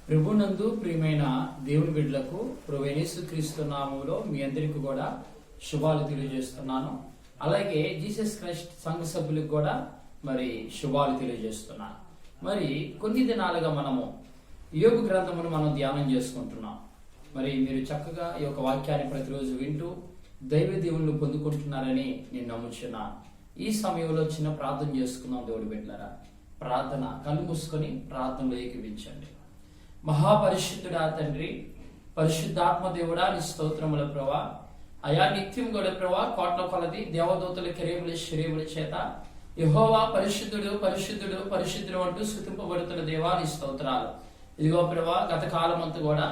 ప్రభునందు ప్రియమైన దేవుని బిడ్డలకు ప్రభువైన యేసుక్రీస్తు నామములో మీ అందరికీ కూడా శుభాలు తెలియజేస్తున్నాను. అలాగే జీసస్ క్రైస్ట్ సంఘ సభ్యులకు కూడా మరి శుభాలు తెలియజేస్తున్నాను. మరి కొన్ని దినాలుగా మనము యోబు గ్రంథమును మనం ధ్యానం చేసుకుంటున్నాం. మరి మీరు చక్కగా ఈ యొక్క వాక్యాన్ని ప్రతిరోజు వింటూ దైవ దీవులను పొందుకుంటున్నారని నేను నమ్ముచున్నాను. ఈ సమయంలో చిన్న ప్రార్థన చేసుకుందాం. దేవుడి బిడ్డలారా, ప్రార్థన కళ్ళు మూసుకొని ప్రార్థనలో ఏకీవించండి. మహాపరిశుద్ధుడా తండ్రి, పరిశుద్ధాత్మ దేవుడా, నీ స్తోత్రముల ప్రభా, అయా నిత్యం కూడా ప్రభా, కోట్ల కొలది దేవదూతల కెరేముల శరీముల చేత యెహోవా పరిశుద్ధుడు పరిశుద్ధుడు పరిశుద్ధుడు అంటూ స్తుతింపబడుతున్న దేవా నీ స్తోత్రాలు. ఇదిగో ప్రభా, గత కాలం అంతా కూడా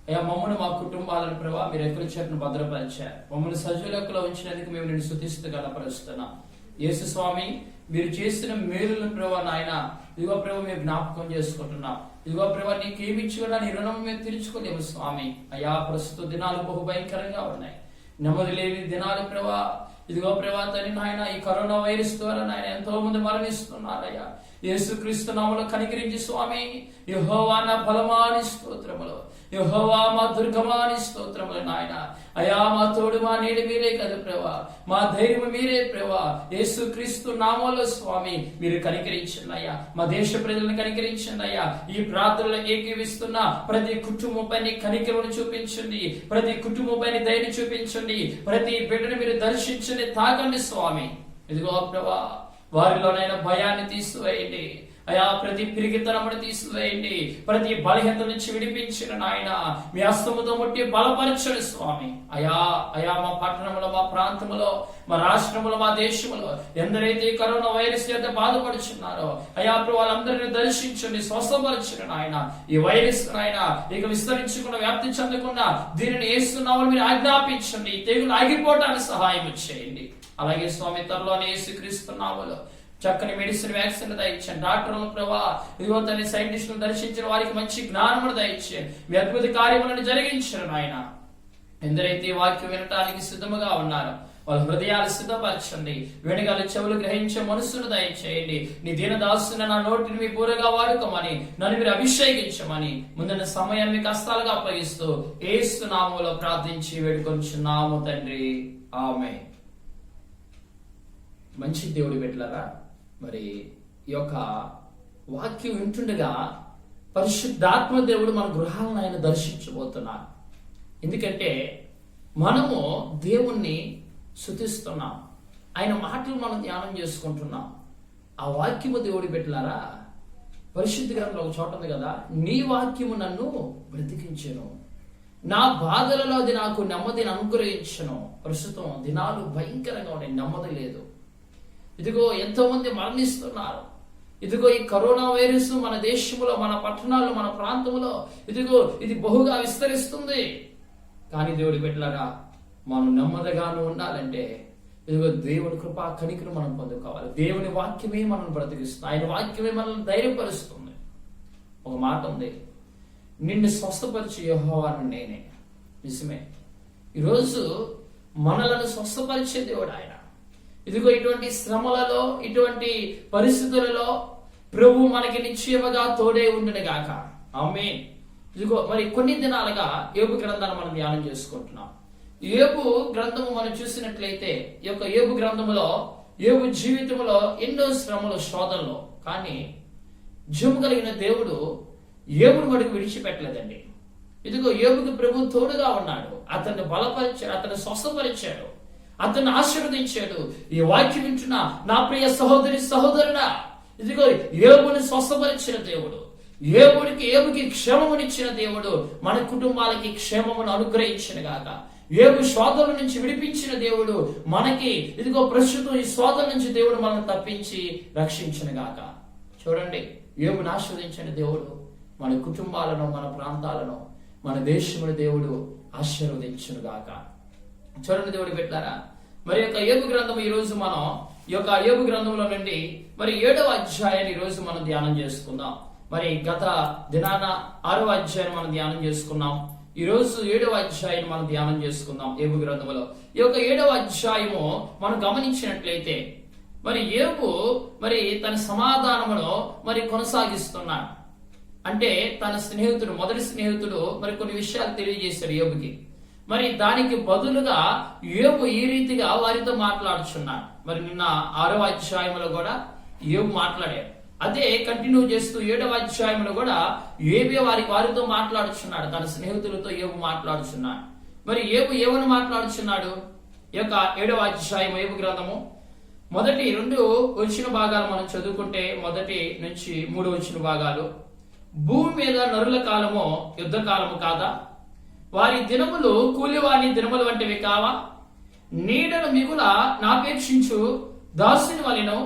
అయా మమ్మల్ని మా కుటుంబాలను ప్రభా మీరు ఎక్కడి చెట్టును భద్రపరిచారు. మమ్మల్ని సజీవులకులో ఉంచినందుకు మేము నేను స్తుతిస్తూ గణపరుస్తున్నాం. యేసు స్వామి, మీరు చేసిన మేలులను ప్రభా నాయన ఇదిగో ప్రభా మేము జ్ఞాపకం చేసుకుంటున్నాం. ఇదిగో ప్రభా నీకేమిచ్చి కూడా నీ రుణం మేము తీర్చుకోలేము స్వామి. అయా ప్రస్తుత దినాలు బహుభయంకరంగా ఉన్నాయి, నెమ్మది లేని దినాలు ప్రభా. ఇదిగో ప్రభా తండ్రి నాయన, ఈ కరోనా వైరస్ ద్వారా నాయన ఎంతో మంది మరణిస్తున్నారయ్యా. యేసుక్రీస్తు నామములో కనికరించి స్వామి, యెహోవా నా బలమాని స్తోత్రములు, యెహోవా మా దుర్గమాని స్తోత్రములు నాయన. అయా మా తోడు మా నీడ మీరే కదా ప్రభా, మా ధైర్యం మీరే ప్రభా. యేసుక్రీస్తు నామములో స్వామి మీరు కనికరించండి అయ్యా. మా దేశ ప్రజలను కనికరించండి అయ్యా. ఈ ప్రార్థనలో ఏకీవిస్తున్న ప్రతి కుటుంబం పైన కనికరమును చూపించండి, ప్రతి కుటుంబం పైన దయని చూపించండి, ప్రతి బిడ్డను మీరు దర్శించండి, తాకండి స్వామి. ఇదిగో ప్రభా, వారిలోనైనా భయాన్ని తీసివేయండి అయా. ప్రతి పిరిగితనమును తీసివేయండి, ప్రతి బలహీనత నుంచి విడిపించిన నాయన మీ హస్తముతో ముట్టి బలపరచండి స్వామి. అయా అయా మా పట్టణంలో, మా ప్రాంతంలో, మా రాష్ట్రంలో, మా దేశంలో ఎందరైతే కరోనా వైరస్ చేత బాధపడుచున్నారో అయా వాళ్ళందరినీ దర్శించండి, స్వస్థపరచండి నాయన. ఈ వైరస్ నాయన ఇక విస్తరించకుండా, వ్యాప్తి చెందకుండా దీనిని యేసునామములో మీరు ఆజ్ఞాపించండి. తెగులు ఆగిపోవడానికి సహాయం చేయండి. అలాగే స్వామి త్వరలోనే యేసుక్రీస్తు నామములో చక్కని మెడిసిన్, వ్యాక్సిన్ దయచేయండి. డాక్టర్లు ప్రభా ఇదిగో తన సైంటిస్టులు దర్శించిన వారికి మంచి జ్ఞానమును దయచేయండి. మీ అద్భుత కార్యములను జరిగించండి నాయన. ఎందరైతే వాక్యం వినటానికి సిద్ధముగా ఉన్నారో వాళ్ళ హృదయాలు సిద్ధపరచండి. వెనుగల చెవులు గ్రహించే మనస్సును దయచేయండి. నీ దీనదాసున నా నోటిని మీ పూరగా వాడుకోమని, నన్ను మీరు అభిషేకించమని ముందున్న సమయాన్ని కష్టాలుగా అప్పగిస్తూ యేసు నామములో ప్రార్థించి వేడుకొంచున్నాము తండ్రి, ఆమేన్. మంచి దేవుడి బిడ్డలారా, మరి ఈ యొక్క వాక్యం వింటుండగా పరిశుద్ధాత్మ దేవుడు మన గృహాలను ఆయన దర్శించబోతున్నారు. ఎందుకంటే మనము దేవుణ్ణి స్తుతిస్తున్నాం, ఆయన మాటలు మనం ధ్యానం చేసుకుంటున్నాం. ఆ వాక్యము దేవుడి బిడ్డలారా, పరిశుద్ధ గ్రంథంలో ఒక చోట ఉంది కదా, నీ వాక్యము నన్ను బ్రతికించెను, నా బాధలలో అది నాకు నెమ్మదిని అనుగ్రహించను. ప్రస్తుతం దినాలు భయంకరంగా ఉన్నాయి, నెమ్మది లేదు. ఇదిగో ఎంతో మంది మరణిస్తున్నారు. ఇదిగో ఈ కరోనా వైరస్ మన దేశంలో, మన పట్టణాల్లో, మన ప్రాంతంలో ఇదిగో ఇది బహుగా విస్తరిస్తుంది. కానీ దేవుడి బిడ్డలారా, మనం నెమ్మదిగాను ఉండాలంటే ఇదిగో దేవుని కృపా కనికను మనం పొందుకోవాలి. దేవుని వాక్యమే మనం బ్రతికిస్తుంది, ఆయన వాక్యమే మనల్ని ధైర్యపరుస్తుంది. ఒక మాట ఉంది, నిన్ను స్వస్థపరిచే యెహోవాను నేనే. నిజమే, ఈరోజు మనలను స్వస్థపరిచే దేవుడు ఆయన. ఇదిగో ఇటువంటి శ్రమలలో, ఇటువంటి పరిస్థితులలో ప్రభు మనకి నిశ్చయముగా తోడే ఉండును గాక. ఆమేన్. ఇదిగో మరి కొన్ని దినాలుగా యోబు గ్రంథాన్ని మనం ధ్యానం చేసుకుంటున్నాం. యోబు గ్రంథము మనం చూసినట్లయితే ఈ యొక్క యోబు గ్రంథములో యోబు జీవితంలో ఎన్నో శ్రమలు, శోధనలు, కానీ జీవము కలిగిన దేవుడు యోబును మటుకు విడిచిపెట్టలేదండి. ఇదిగో యోబుకు ప్రభు తోడుగా ఉన్నాడు, అతన్ని బలపరిచాడు, అతన్ని స్వస్థపరిచాడు, అతన్ని ఆశీర్వదించాడు. ఈ వాక్యం వింటున్నా నా ప్రియ సహోదరి, సహోదరుడా, ఇదిగో యోబుని స్వస్థపరిచిన దేవుడు, యోబుకి క్షేమమునిచ్చిన దేవుడు మన కుటుంబాలకి క్షేమమును అనుగ్రహించిన గాక. యోబు శోధన నుంచి విడిపించిన దేవుడు మనకి ఇదిగో ప్రస్తుతం ఈ శోధన నుంచి దేవుడు మనల్ని తప్పించి రక్షించిన గాక. చూడండి, యోబుని ఆశీర్వదించిన దేవుడు మన కుటుంబాలను, మన ప్రాంతాలను, మన దేశమును దేవుడు ఆశీర్వదించును గాక. చూడండి దేవుడి పెట్టారా, మరి యొక్క యోబు గ్రంథం ఈ రోజు మనం ఈ యొక్క యోబు గ్రంథంలో నుండి మరి 7వ అధ్యాయాన్ని ఈ రోజు మనం ధ్యానం చేసుకుందాం. మరి గత దినాన 6వ అధ్యాయాన్ని మనం ధ్యానం చేసుకున్నాం. ఈ రోజు 7వ అధ్యాయాన్ని మనం ధ్యానం చేసుకుందాం. యోబు గ్రంథంలో ఈ యొక్క 7వ అధ్యాయము మనం గమనించినట్లయితే మరి యోబు మరి తన సమాధానమును మరి కొనసాగిస్తున్నాడు. అంటే తన స్నేహితుడు, మొదటి స్నేహితుడు మరి కొన్ని విషయాలు తెలియజేశాడు యోబుకి. మరి దానికి బదులుగా యోబు ఈ రీతిగా వారితో మాట్లాడుచున్నాడు. మరి నిన్న 6వ అధ్యాయంలో కూడా యోబు మాట్లాడాడు. అదే కంటిన్యూ చేస్తూ 7వ అధ్యాయంలో కూడా యోబే వారితో మాట్లాడుచున్నాడు. తన స్నేహితులతో యోబు మాట్లాడుచున్నాడు. మరి యోబు ఏమని మాట్లాడుచున్నాడు? ఈ యొక్క 7వ అధ్యాయం యోబు గ్రంథము మొదటి 2 వచ్చిన భాగాలు మనం చదువుకుంటే, మొదటి నుంచి 3 వచ్చిన భాగాలు. భూమి మీద నరుల కాలము యుద్ధ కాలము కాదా? వారి దినములు కూలివాని దినములు వంటివి కావా? నీడను మిగుల నాపేక్షించు దాసుని వలెనో,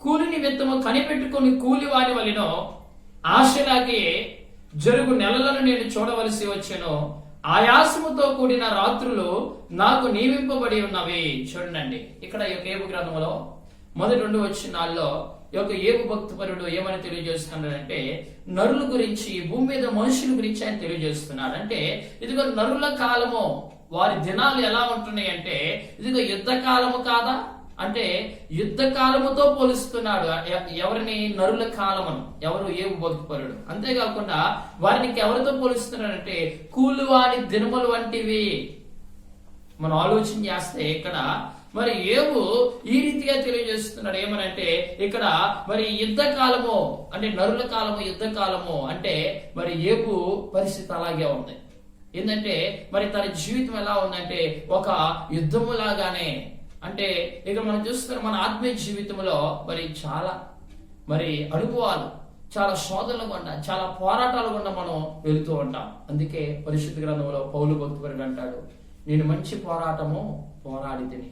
కూలి నిమిత్తము కనిపెట్టుకుని కూలివాని వలెనో ఆశలాగే జరుగు నెలలను నేను చూడవలసి వచ్చెను. ఆయాసముతో కూడిన రాత్రులు నాకు నియమింపబడి ఉన్నవి. చూడండి, ఇక్కడ ఈ యొక్క యోబు గ్రంథంలో మొదటి 2 వచనాల్లో ఈ యొక్క యోబు భక్తిపరుడు ఏమని తెలియజేస్తున్నాడంటే, నరుల గురించి, భూమి మీద మనుషుల గురించి ఆయన తెలియజేస్తున్నాడు. అంటే ఇదిగో నరుల కాలము, వారి దినాలు ఎలా ఉంటున్నాయి అంటే, ఇదిగో యుద్ధ కాలము కాదా అంటే యుద్ధ కాలముతో పోలుస్తున్నాడు. ఎవరిని? నరుల కాలమును. ఎవరు? యోబు భక్తిపరుడు. అంతేకాకుండా వారిని ఎవరితో పోలుస్తున్నాడంటే కూలివాని దినములు వంటివి. మనం ఆలోచన చేస్తే ఇక్కడ మరి యోబు ఈ రీతిగా తెలియజేస్తున్నాడు. ఏమనంటే ఇక్కడ మరి యుద్ధ కాలము అంటే నరుల కాలము, యుద్ధ కాలము అంటే మరి యోబు పరిస్థితి అలాగే ఉంది. ఏంటంటే మరి తన జీవితం ఎలా ఉందంటే ఒక యుద్ధము లాగానే. అంటే ఇక మనం చూస్తున్నాం మన ఆత్మీయ జీవితంలో మరి చాలా మరి అనుభవాలు, చాలా శోధనలు గుండా, చాలా పోరాటాలు గుండా మనం వెళుతూ ఉంటాం. అందుకే పరిశుద్ధ గ్రంథంలో పౌలు భక్తిపరుడు అంటాడు, నేను మంచి పోరాటము పోరాడి తిని.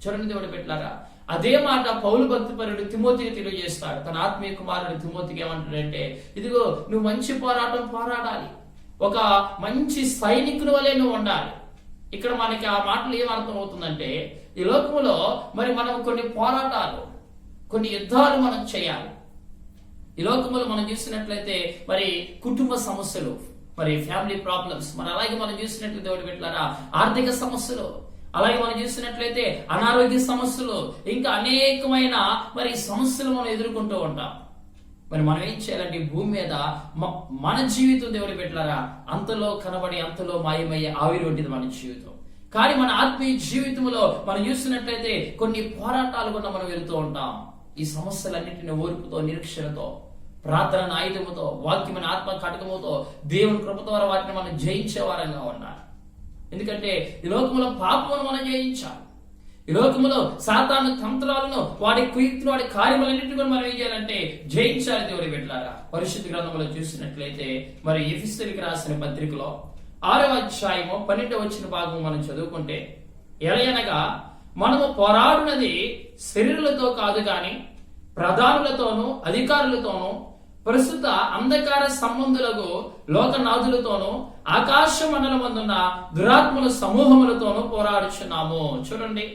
చూడండి దేవుడి బిడ్డలారా, అదే మాట పౌలు భక్తిపరుడు తిమోతికి తెలియజేస్తాడు. తన ఆత్మీయ కుమారుడు తిమోతికి ఏమంటాడంటే, ఇదిగో నువ్వు మంచి పోరాటం పోరాడాలి, ఒక మంచి సైనికుని వలె నువ్వు ఉండాలి. ఇక్కడ మనకి ఆ మాటలు ఏమర్థం అవుతుందంటే, ఈ లోకంలో మరి మనం కొన్ని పోరాటాలు, కొన్ని యుద్ధాలు మనం చేయాలి. ఈ లోకంలో మనం చూసినట్లయితే మరి కుటుంబ సమస్యలు, మరి ఫ్యామిలీ ప్రాబ్లమ్స్, మరి అలాగే మనం చూసినట్లయితే దేవుడి బిడ్డలారా ఆర్థిక సమస్యలు, అలాగే మనం చూసినట్లయితే అనారోగ్య సమస్యలు, ఇంకా అనేకమైన మరి సమస్యలు మనం ఎదుర్కొంటూ ఉంటాం. మరి మనం ఏం చేయాలంటే భూమి మీద మన జీవితం దేవుడి బిడ్డలారా అంతలో కనబడి అంతలో మాయమయ్యే ఆవిరి వంటిది మన జీవితం. కానీ మన ఆత్మీయ జీవితంలో మనం చూసినట్లయితే కొన్ని పోరాటాలు కూడా మనం వెళుతూ ఉంటాం. ఈ సమస్యలన్నింటినీ ఓర్పుతో, నిరీక్షణతో, ప్రార్థన ఆయుధముతో, వాక్యమైన ఆత్మ కటకముతో, దేవుని కృప ద్వారా వాటిని మనం జయించే వారంగా ఉండాలి. ఎందుకంటే ఈ లోకంలో పాపమును మనం జయించాలి. ఈ లోకంలో సాతాను తంత్రాలను, వాడి కుయుక్తులు, వాడి కార్యములన్నింటినీ కూడా మనం ఏం చేయాలంటే జయించాలి దేవుడి బిడ్డలారా. పరిశుద్ధ గ్రంథంలో చూసినట్లయితే మరి ఎఫెసీయులకు రాసిన పత్రికలో 6వ అధ్యాయము 12వ వచ్చిన భాగం మనం చదువుకుంటే, ఎలయనగా మనము పోరాడునది శరీరులతో కాదు గాని ప్రధానులతోనూ అధికారులతోనూ ప్రస్తుత అంధకార సంబంధులకు లోకనాథులతోనూ ఆకాశ మండలమందున్న దురాత్మల సమూహములతోనూ పోరాడుచున్నాము. చూడండి,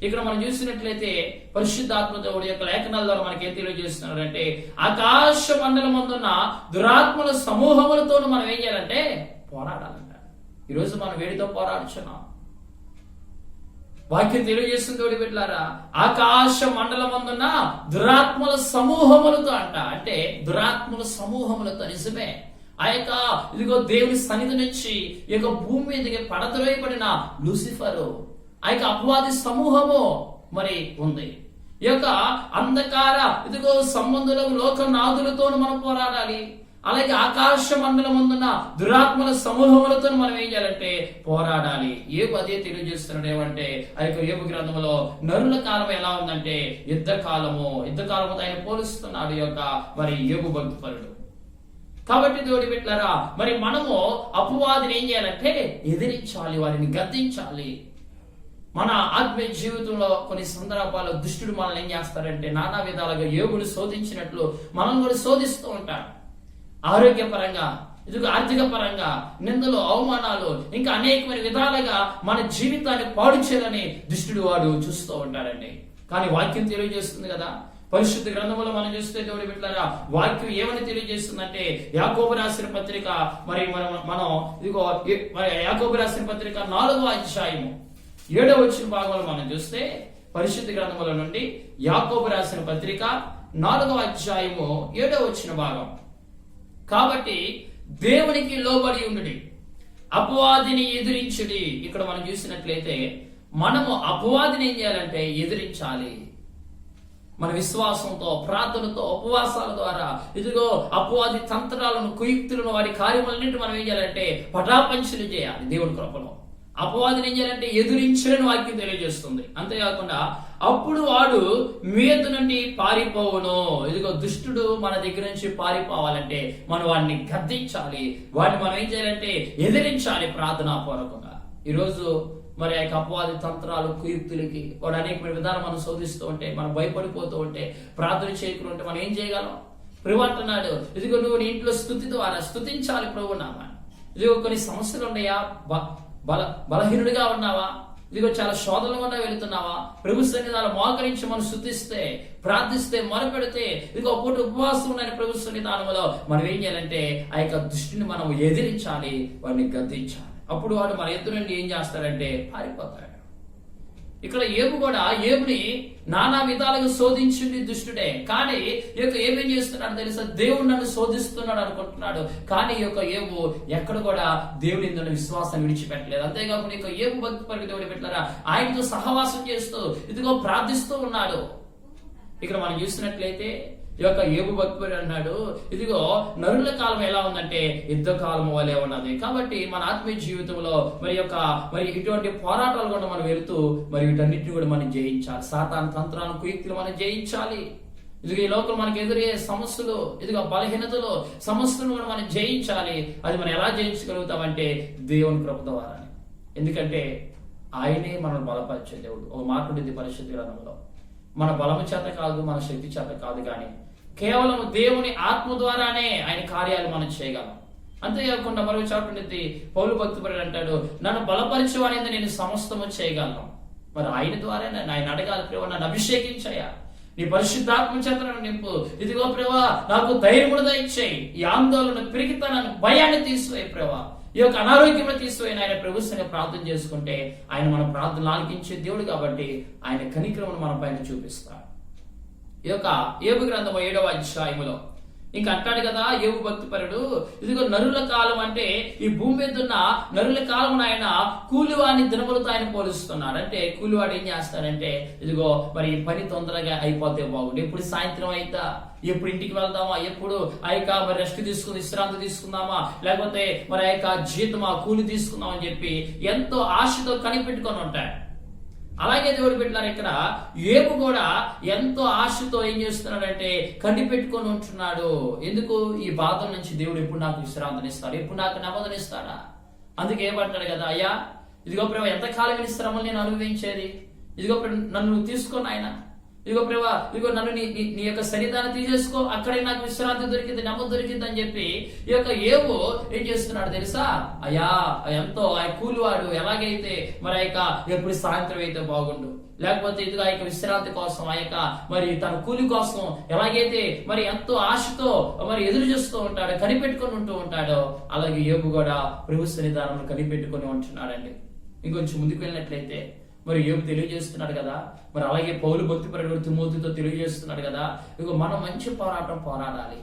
ఇక్కడ మనం చూసినట్లయితే పరిశుద్ధాత్మ దేవుడి యొక్క లేఖనాల ద్వారా మనకి ఏం తెలియజేస్తున్నారంటే, ఆకాశ మండలమందున్న దురాత్మల సమూహములతోనూ మనం ఏం చేయాలంటే పోరాడాలంట. ఈరోజు మనం వేడితో పోరాడుచున్నాం. వాక్యం తెలియజేస్తుంది దేవుడి బిడ్డలారా, ఆకాశ మండలమందున్న దురాత్మల సమూహములతో అంట. అంటే దురాత్మల సమూహములతో. నిజమే, ఆ యొక్క ఇదిగో దేవుని సన్నిధి నుంచి ఈ యొక్క భూమి మీదకి పడద్రోయబడిన లూసిఫరు, ఆ యొక్క అపవాది సమూహము మరి ఉంది. ఈ యొక్క అంధకార ఇదిగో సంబంధులకు లోకనాథులతోనూ మనం పోరాడాలి. అలాగే ఆకాశ మండలమందున్న దురాత్మల సమూహములతో మనం ఏం చేయాలంటే పోరాడాలి. యోబు అదే తెలియజేస్తున్నాడు. ఏమంటే ఆ యొక్క యోబు గ్రంథంలో నరుల కాలం ఎలా ఉందంటే యుద్ధ కాలముతో ఆయన పోలుస్తున్నాడు ఈ యొక్క మరి యోబు భక్తిపరుడు. కాబట్టి దేవుడి బిడ్డలారా మరి మనము అపవాదిని ఏం చేయాలంటే ఎదిరించాలి, వారిని గద్దించాలి. మన ఆత్మీయ జీవితంలో కొన్ని సందర్భాల్లో దుష్టుడు మనల్ని ఏం చేస్తారంటే నానా విధాలుగా యోబును శోధించినట్లు మనం కూడా శోధిస్తూ ఉంటాం. ఆరోగ్యపరంగా, ఇదిగో ఆర్థిక పరంగా, నిందలు, అవమానాలు, ఇంకా అనేకమైన విధాలుగా మన జీవితాన్ని పాడు చేయాలని దుష్టుడు వాడు చూస్తూ ఉంటాడండి. కానీ వాక్యం తెలియజేస్తుంది కదా, పరిశుద్ధ గ్రంథంలో మనం చూస్తే దేవుడి బిడ్డలారా వాక్యం ఏమని తెలియజేస్తుందంటే, యాకోబు రాసిన పత్రిక మరి మనం ఇదిగో యాకోబు రాసిన పత్రిక 4వ అధ్యాయము 7వ వచ్చిన భాగంలో మనం చూస్తే, పరిశుద్ధ గ్రంథముల నుండి యాకోబు రాసిన పత్రిక 4వ అధ్యాయము 7వ వచ్చిన భాగం. కాబట్టి దేవునికి లోబడి ఉండుడి, అపవాదిని ఎదిరించుడి. ఇక్కడ మనం చూసినట్లయితే మనము అపవాదిని ఏం చేయాలంటే ఎదిరించాలి. మన విశ్వాసంతో, ప్రార్థనతో, ఉపవాసాల ద్వారా ఇదిగో అపవాది తంత్రాలను, కుయుక్తులను, వాడి కార్యములన్నింటి మనం ఏం చేయాలంటే పటాపంచలు చేయాలి. దేవుడి కృపలో అపవాదిని ఏం చేయాలంటే ఎదురించని వాక్యం తెలియజేస్తుంది. అంతేకాకుండా అప్పుడు వాడు మీద నుండి పారిపోవును. ఇదిగో దుష్టుడు మన దగ్గర నుంచి పారిపోవాలంటే మనం వాడిని గద్దించాలి, వాడిని మనం ఏం చేయాలంటే ఎదిరించాలి ప్రార్థనాపూర్వకంగా. ఈరోజు మరి ఆ అపవాది తంత్రాలు, కుయుక్తులకి వాడు అనేక విధానం మనం శోధిస్తూ ఉంటే, మనం భయపడిపోతూ ఉంటే, ప్రార్థన చేయకుండా ఉంటే మనం ఏం చేయగలం? ప్రభు అంటున్నాడు, ఇదిగో నువ్వు నీ ఇంట్లో స్తుతి ద్వారా స్తుతించాలి ప్రభు నామాన్ని. ఇదిగో కొన్ని సమస్యలు ఉన్నాయా, బలహీనుడిగా ఉన్నావా, ఇదిగో చాలా శోధనల గుండా వెళుతున్నావా, ప్రభు సన్నిధానం మోకరించి మనం స్తుతిస్తే, ప్రార్థిస్తే, మొరపెడితే, ఇదిగో పూట ఉపవాసం ఉన్న ప్రభు సన్నిధానంలో మనం ఏం చేయాలంటే ఆ యొక్క దృష్టిని మనం ఎదిరించాలి, వాడిని గద్దించాలి. అప్పుడు వాడు మన ఎదురు నుండి ఏం చేస్తాడంటే పారిపోతాడు. ఇక్కడ ఏబు కూడా ఏబుని నానా విధాలుగా శోధించింది దుష్టుడే. కానీ ఈ యొక్క ఏబు ఏం చేస్తున్నాడు తెలుసా? దేవుడు నన్ను శోధిస్తున్నాడు అనుకుంటున్నాడు. కానీ ఈ యొక్క ఏబు ఎక్కడ కూడా దేవుని యందు విశ్వాసాన్ని విడిచిపెట్టలేదు. అంతేకాకుండా ఈ యొక్క ఏబు భక్తి పరికి దేవుడు పెట్టారా, ఆయనతో సహవాసం చేస్తూ ఇదిగో ప్రార్థిస్తూ ఉన్నాడు. ఇక్కడ మనం చూసినట్లయితే ఈ యొక్క ఏబు భక్తుడు అన్నాడు, ఇదిగో నరుల కాలం ఎలా ఉందంటే యుద్ధ కాలం వలె ఉన్నది. కాబట్టి మన ఆత్మీయ జీవితంలో మరి ఇటువంటి పోరాటాలు కూడా మనం వెళుతూ మరి వీటన్నిటిని కూడా మనం జయించాలి. సాతాను తంత్రాలను, కుయుక్తులు మనం జయించాలి. ఇదిగో ఈ లోకం మనకు ఎదురయ్యే సమస్యలు, ఇదిగో బలహీనతలు, సమస్యలను కూడా మనం జయించాలి. అది మనం ఎలా జయించగలుగుతామంటే దేవుని కృప ద్వారా. ఎందుకంటే ఆయనే మనల్ని బలపరిచే దేవుడు. ఒక మాట ఉండేది పరిశుద్ధ గ్రంథంలో, మన బలము చేత కాదు, మన శక్తి చేత కాదు, కానీ కేవలం దేవుని ఆత్మ ద్వారానే ఆయన కార్యాలు మనం చేయగలం. అంతేకాకుండా మరో చాటు పౌలు భక్తుడు అంటాడు, నన్ను బలపరచు అనేది నేను సమస్తము చేయగలను. మరి ఆయన ద్వారా ఆయన అడగాలి, ప్రభు నన్ను అభిషేకించాయా, నీ పరిశుద్ధాత్మ చేత నన్ను నింపు, ఇదిగో ప్రభా నాకు ధైర్యమును దయచేయి, ఈ ఆందోళన, పిరికితనాన్ని, భయాన్ని తీసివేయి ప్రభా, ఈ యొక్క అనారోగ్యం తీసివేయని ఆయన ప్రభుత్వంగా ప్రార్థన చేసుకుంటే ఆయన మన ప్రార్థనలు ఆలకించే దేవుడు. కాబట్టి ఆయన కనికరమును మన పైన చూపిస్తాడు. ఈ యొక్క ఏబు గ్రంథం 7వ అధ్యాయములో ఇంకా అంటాడు కదా ఏబు భక్తిపరుడు, ఇదిగో నరుల కాలం అంటే ఈ భూమి మీద ఉన్న నరుల కాలం ఆయన కూలివాని దినములతో ఆయన పోలుస్తున్నాడు. అంటే కూలివాడు ఏం చేస్తాడంటే ఇదిగో మరి పని తొందరగా అయిపోతే బాగుండు, ఎప్పుడు సాయంత్రం అయితా, ఎప్పుడు ఇంటికి వెళ్దామా, ఎప్పుడు ఆ యొక్క మరి రెస్ట్ తీసుకుని విశ్రాంతి తీసుకుందామా, లేకపోతే మరి ఆ యొక్క జీతమా, కూలి తీసుకుందాం అని చెప్పి ఎంతో ఆశతో కనిపెట్టుకొని ఉంటాడు. అలాగే దేవుడు పెట్టినారు ఇక్కడ ఏబు కూడా ఎంతో ఆశతో ఏం చేస్తున్నాడంటే కనిపెట్టుకొని ఉంటున్నాడు. ఎందుకు? ఈ బాధల నుంచి దేవుడు ఎప్పుడు నాకు విశ్రాంతినిస్తాడు, ఎప్పుడు నాకు నెమ్మదినిస్తాడా. అందుకే ఏమంటాడు కదా, అయ్యా ఇదిగో ప్రభు ఎంతకాలం ఈ శ్రమలు నేను అనుభవించేది, ఇదిగో నన్ను తీసుకొని ఆయన, ఇదిగో ప్రభా ఇదిగో నన్ను నీ యొక్క శరీరాన్ని తీసేసుకో, అక్కడే నాకు విశ్రాంతి దొరికింది, నెమ్మది దొరికింది అని చెప్పి ఈ యొక్క ఏబు ఏం చేస్తున్నాడు తెలుసా? అయ్యా ఎంతో ఆ కూలివాడు ఎలాగైతే మరి ఆ యొక్క ఎప్పుడు సాయంత్రం అయితే బాగుండు, లేకపోతే ఇదిగో ఆ యొక్క విశ్రాంతి కోసం, ఆ యొక్క మరి తన కూలి కోసం ఎలాగైతే మరి ఎంతో ఆశతో మరి ఎదురు చూస్తూ ఉంటాడో, కనిపెట్టుకొని ఉంటూ ఉంటాడో, అలాగే ఏబు కూడా ప్రభు సన్నిధానంలో కనిపెట్టుకొని ఉంటున్నాడండి. ఇంకొంచెం ముందుకు వెళ్ళినట్లయితే మరి ఏబు తెలియజేస్తున్నాడు కదా, మరి అలాగే పౌలు భక్తిపరుడు తిమోతితో తెలియజేస్తున్నాడు కదా, ఇక మనం మంచి పోరాటం పోరాడాలి.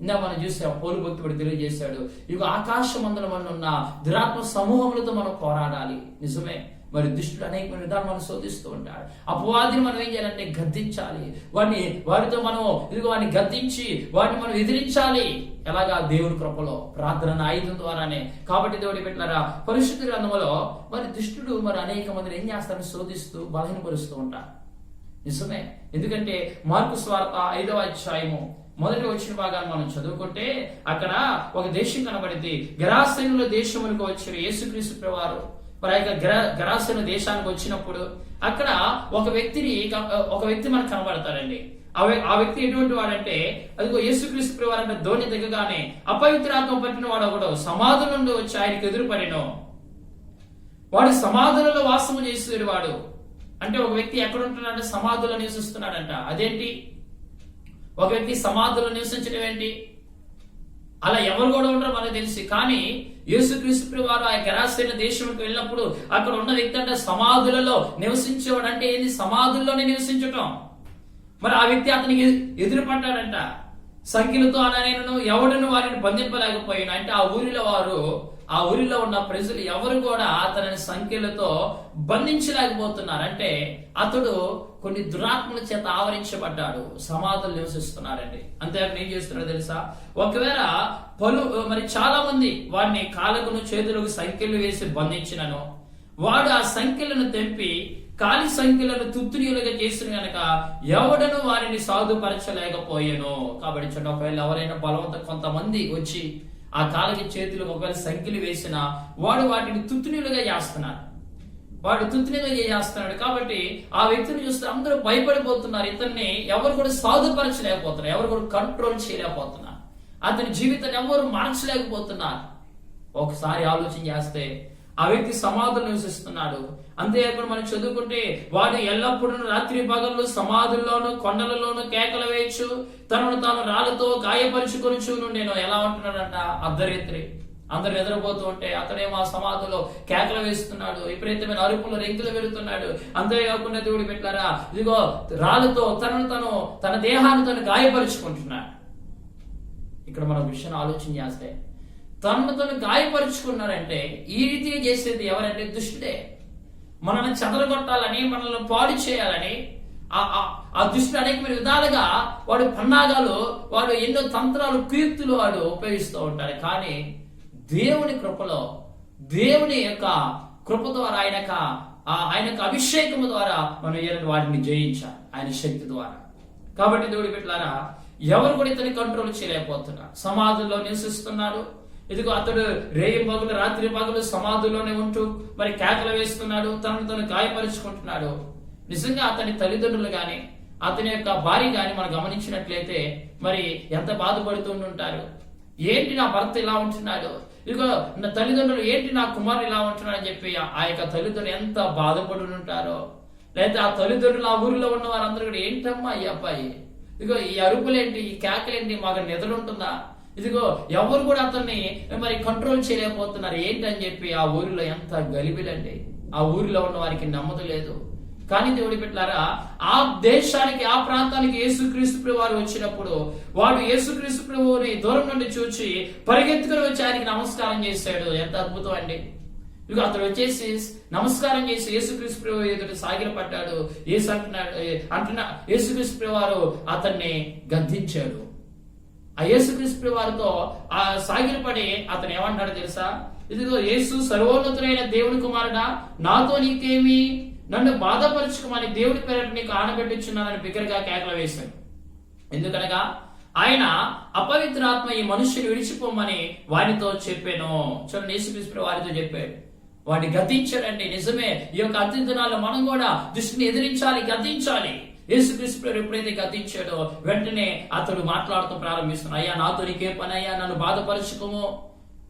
ఇంకా మనం చూసాం పౌలు భక్తిపరుడు తెలియజేశాడు, ఇక ఆకాశమందుల ఉన్న దురాత్మ సమూహములతో మనం పోరాడాలి. నిజమే, మరి దుష్టుడు అనేక విధాలు మనం శోధిస్తూ ఉంటాడు. అపవాదిని మనం ఏం చేయాలంటే గద్దించాలి, వారితో మనం ఇదిగో వాడిని గద్దించి వాడిని మనం ఎదిరించాలి. ఎలాగా? దేవుని కృపలో, ప్రార్థన ఆయుధం ద్వారానే. కాబట్టి దేవుడి పెట్టారా పరిశుద్ధ గ్రంథంలో మరి దుష్టుడు మరి అనేక మందిని ఏం చేస్తారని శోధిస్తూ బలహీనపరుస్తూ ఉంటారు. నిజమే, ఎందుకంటే మార్కు సువార్త 5వ అధ్యాయము మొదటి వచ్చిన భాగాన్ని మనం చదువుకుంటే అక్కడ ఒక దేశం కనబడింది. గెరాసేనుల దేశములకు వచ్చిన యేసుక్రీస్తు ప్రభువారు మరి గెరాసేను దేశానికి వచ్చినప్పుడు అక్కడ ఒక వ్యక్తి మనకు కనబడతారండి. ఆ వ్యక్తి ఎటువంటి వాడంటే అదిగో యేసుక్రీస్తు ప్రభువారు అంటే ధోని దిగగానే అపవిత్రాత్మ పట్టిన వాడు ఒకడు సమాధుల నుండి వచ్చి ఆయనకు ఎదురుపడిను. వాడు సమాధులలో వాసము చేసేవాడు. వాడు అంటే ఒక వ్యక్తి ఎక్కడ ఉంటున్నాడంటే సమాధుల్లో నివసిస్తున్నాడంట. అదేంటి? ఒక వ్యక్తి సమాధుల్లో నివసించడం ఏంటి? అలా ఎవరు కూడా ఉంటారో మనకు తెలిసి. కానీ యేసుక్రీస్తు వారు ఆ గెరాసేను దేశంకి వెళ్ళినప్పుడు అక్కడ ఉన్న వ్యక్తి అంటే సమాధులలో నివసించేవాడు. అంటే ఏంది? సమాధుల్లోనే నివసించటం. మరి ఆ వ్యక్తి అతనికి ఎదురుపడ్డాడంట. సంఖ్యలతో అనైనను ఎవడును వారిని బంధింపలేకపోయినా, అంటే ఆ ఊరిలో ఉన్న ప్రజలు ఎవరు కూడా అతనిని సంఖ్యలతో బంధించలేకపోతున్నారు. అంటే అతడు కొన్ని దురాత్మల చేత ఆవరించబడ్డాడు, సమాధులు నివసిస్తున్నారండి. అంతేకాక ఏం చేస్తున్నారో తెలుసా, ఒకవేళ మరి చాలా మంది వాడిని కాళ్ళకును చేతులకు సంఖ్యలు వేసి బంధించినను, వాడు ఆ సంఖ్యలను తెంపి కాలి సంఖ్యలను తుత్తునీయులుగా చేసిన గనక ఎవడను వారిని సాధుపరచలేకపోయాను. కాబట్టి చూడండి, ఒకవేళ ఎవరైనా కొంతమంది వచ్చి ఆ కాలికి చేతులకు ఒకవేళ సంఖ్యలు వేసినా వాడు వాటిని తుత్తునీయులుగా చేస్తున్నాడు. కాబట్టి ఆ వ్యక్తిని చూస్తే అందరూ భయపడిపోతున్నారు. ఇతన్ని ఎవరు కూడా సాధుపరచలేకపోతున్నారు, ఎవరు కూడా కంట్రోల్ చేయలేకపోతున్నారు, అతని జీవితాన్ని ఎవరు మార్చలేకపోతున్నారు. ఒకసారి ఆలోచన చేస్తే ఆ వ్యక్తి సమాధులు నివసిస్తున్నాడు. అంతేకాకుండా మనం చదువుకుంటే వాడు ఎల్లప్పుడూ రాత్రి పగళ్ళు సమాధుల్లోను కొండలలోను కేకలు వేయచ్చు, తనను తాను రాళ్లతో గాయపరుచుకొనుచు నేను ఎలా ఉంటున్నాడంట అర్ధరాత్రి. అందరు నిద్రపోతూ ఉంటే అతడేమో ఆ సమాధిలో కేకలు వేస్తున్నాడు, విపరీతమైన అరుపులు రెంకులు వెళుతున్నాడు. అంతేకాకుండా దేవుడు పెట్టారా, ఇదిగో రాళ్లతో తన దేహాన్ని తను గాయపరుచుకుంటున్నాడు. ఇక్కడ మనం విషయాన్ని ఆలోచన చేస్తే తను గాయపరుచుకున్నారంటే ఈ రీతిగా చేసేది ఎవరంటే దుష్టుడే. మనల్ని చెదరగొట్టాలని, మనల్ని పాడు చేయాలని ఆ దుష్టుడు అనేక విధాలుగా వాడు పన్నాగాలు, వాడు ఎన్నో తంత్రాలు, కీర్తులు వాడు ఉపయోగిస్తూ ఉంటాడు. కానీ దేవుని కృపలో, దేవుని యొక్క కృప ద్వారా, ఆయన అభిషేకము ద్వారా మనం వాటిని జయించాలి, ఆయన శక్తి ద్వారా. కాబట్టి దేవుడి బిడ్డలారా, ఎవరు కూడా ఇతని కంట్రోల్ చేయలేకపోతున్నారు. సమాధుల్లో నివసిస్తున్నాడు. ఇదిగో అతడు రాత్రి పగలు సమాధుల్లోనే ఉంటూ మరి కేకలు వేస్తున్నాడు, తను గాయపరుచుకుంటున్నాడు. నిజంగా అతని తల్లిదండ్రులు గాని, అతని యొక్క భార్య గాని మనం గమనించినట్లయితే మరి ఎంత బాధపడుతుంటారు. ఏంటి నా భర్త ఇలా ఉంటున్నాడు, ఇదిగో నా తల్లిదండ్రులు ఏంటి నా కుమారుడు ఇలా ఉంటున్నాడు అని చెప్పి ఆ యొక్క తల్లిదండ్రులు ఎంత బాధపడి ఉంటారో. లేదా ఆ తల్లిదండ్రులు ఆ ఊరిలో ఉన్న వారందరూ కూడా ఏంటమ్మా ఈ అబ్బాయి, ఇదిగో ఈ అరుపులేంటి, ఈ కేకలేంటి, మాకు నిద్ర ఉంటుందా, ఇదిగో ఎవరు కూడా అతన్ని మరి కంట్రోల్ చేయలేకపోతున్నారు ఏంటని చెప్పి ఆ ఊరిలో ఎంత గలిబిలండి. ఆ ఊరిలో ఉన్న వారికి నమ్మదు లేదు. కానీ దేవుడి బిడ్డలారా, ఆ దేశానికి, ఆ ప్రాంతానికి యేసుక్రీస్తు ప్రభు వారు వచ్చినప్పుడు వాడు యేసుక్రీస్తు ప్రభువుని దూరం నుండి చూచి పరిగెత్తుకుని వచ్చి ఆయనకి నమస్కారం చేశాడు. ఎంత అద్భుతం అండి. ఇక అతడు వచ్చేసి నమస్కారం చేసి యేసుక్రీస్తు ప్రభు ఎదుట సాగిలపడ్డాడు. యేసుక్రీస్తు ప్రభు వారు అతన్ని గద్దించాడు. ఆ యేసుక్రీస్తు వారితో ఆ సాగిలపడి అతను ఏమంటాడో తెలుసా, ఇదిగో యేసు సర్వోన్నతుడైన దేవుని కుమారుడా, నాతో నీకేమి, నన్ను బాధపరుచుకోమని దేవుడి పేరట నీకు ఆనబెట్టుచున్నానని బిగ్గరగా కేకలు వేశాడు. ఎందుకనగా ఆయన అపవిత్రాత్మ ఈ మనుష్యుని విడిచిపోమని వారితో చెప్పాను. చూడండి, యేసుక్రీస్తు వారితో చెప్పాడు, వాడిని గద్దించాడండి. నిజమే, ఈ యొక్క అంత్య దినాల్లో మనం కూడా దుష్టుని ఎదిరించాలి, గద్దించాలి. యేసుక్రీస్తు ఎప్పుడైతే గద్దించాడో వెంటనే అతడు మాట్లాడుతూ ప్రారంభిస్తున్నాడు, అయ్యా నాతో నీకే పని, అయ్యా నన్ను బాధపరచుకోము.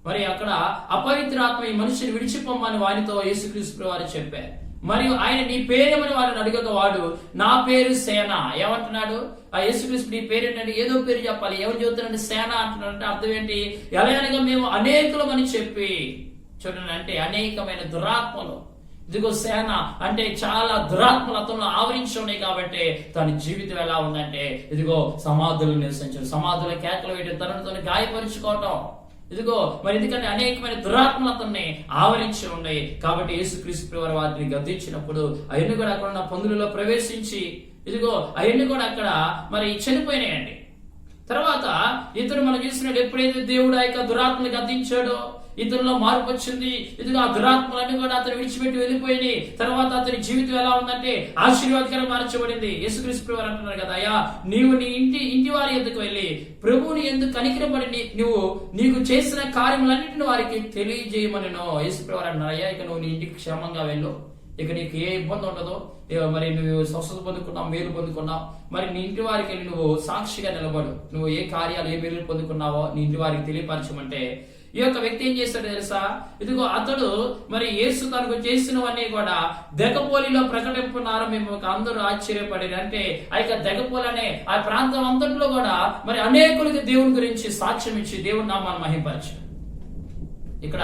మరి అక్కడ అపవిత్రాత్మ ఈ మనుషుని విడిచిపోమని వారితో యేసుక్రీస్తు వారు చెప్పారు. మరియు ఆయన నీ పేరేమని వారిని అడగక వాడు నా పేరు సేన. ఏమంటున్నాడు ఆ యేసుక్రీస్తు, నీ పేరేంటంటే ఏదో పేరు చెప్పాలి. ఎవరు చెబుతున్నాడు సేన అంటున్నాడంటే అర్థం ఏంటి, ఎలాగనగా మేము అనేకులమని చెప్పి. చూడండి, అంటే అనేకమైన దురాత్మలు, ఇదిగో సేన అంటే చాలా దురాత్మలు అతను ఆవరించి ఉన్నాయి. కాబట్టి తన జీవితం ఎలా ఉందంటే, ఇదిగో సమాధులు నివసించడం, సమాధుల కేకలు వేయడం, తనను గాయపరుచుకోవటం. ఇదిగో మరి ఎందుకంటే అనేకమైన దురాత్మలు అతన్ని ఆవరించి ఉన్నాయి. కాబట్టి యేసుక్రీస్తు వారిని గద్దించినప్పుడు అవన్నీ కూడా అక్కడ ఉన్న పందులలో ప్రవేశించి, ఇదిగో అవన్నీ కూడా అక్కడ మరి చనిపోయినాయండి. తర్వాత ఇతడు మనం చూసినట్టు ఎప్పుడైతే దేవుడు ఆ యొక్క దురాత్మని గద్దించాడో ఇతరులో మార్పు వచ్చింది. ఇదిగో ఆ దురాత్మలన్నీ కూడా అతను విడిచిపెట్టి వెళ్ళిపోయింది. తర్వాత అతని జీవితం ఎలా ఉందంటే ఆశీర్వాదకరంగా మార్చబడింది. యేసుక్రీస్తు వారు అంటున్నారు కదా, అయ్యా నీవు నీ ఇంటి వారి ఎందుకు వెళ్ళి ప్రభువుని ఎందుకు కనికరపడి నువ్వు నీకు చేసిన కార్యములన్నింటిని వారికి తెలియజేయమనో. యేసుక్రీస్తు వారు అంటున్నారు, అయ్యా ఇక నువ్వు నీ ఇంటికి క్షేమంగా వెళ్ళు, ఇక నీకు ఏ ఇబ్బంది ఉండదు, మరి నువ్వు స్వస్థత పొందుకున్నావు, మేలు పొందుకున్నావు, మరి నీ ఇంటి వారికి వెళ్ళి నువ్వు సాక్షిగా నిలబడు, నువ్వు ఏ కార్యాలు ఏ మేలు పొందుకున్నావో నీ ఇంటి వారికి తెలియపరచమంటే ఈ యొక్క వ్యక్తి ఏం చేస్తాడు తెలుసా, ఇదిగో అతడు మరి యేసు తనకు చేసినవన్నీ కూడా దెకపోలిలో ప్రకటింపున్నారు. మేము అందరూ ఆశ్చర్యపడేది. అంటే ఆ యొక్క దెకపోలి అనే ఆ ప్రాంతం అంతట్లో కూడా మరి అనేకులకి దేవుని గురించి సాక్ష్యం ఇచ్చి దేవుని నామాన్ని మహిమపరిచాడు. ఇక్కడ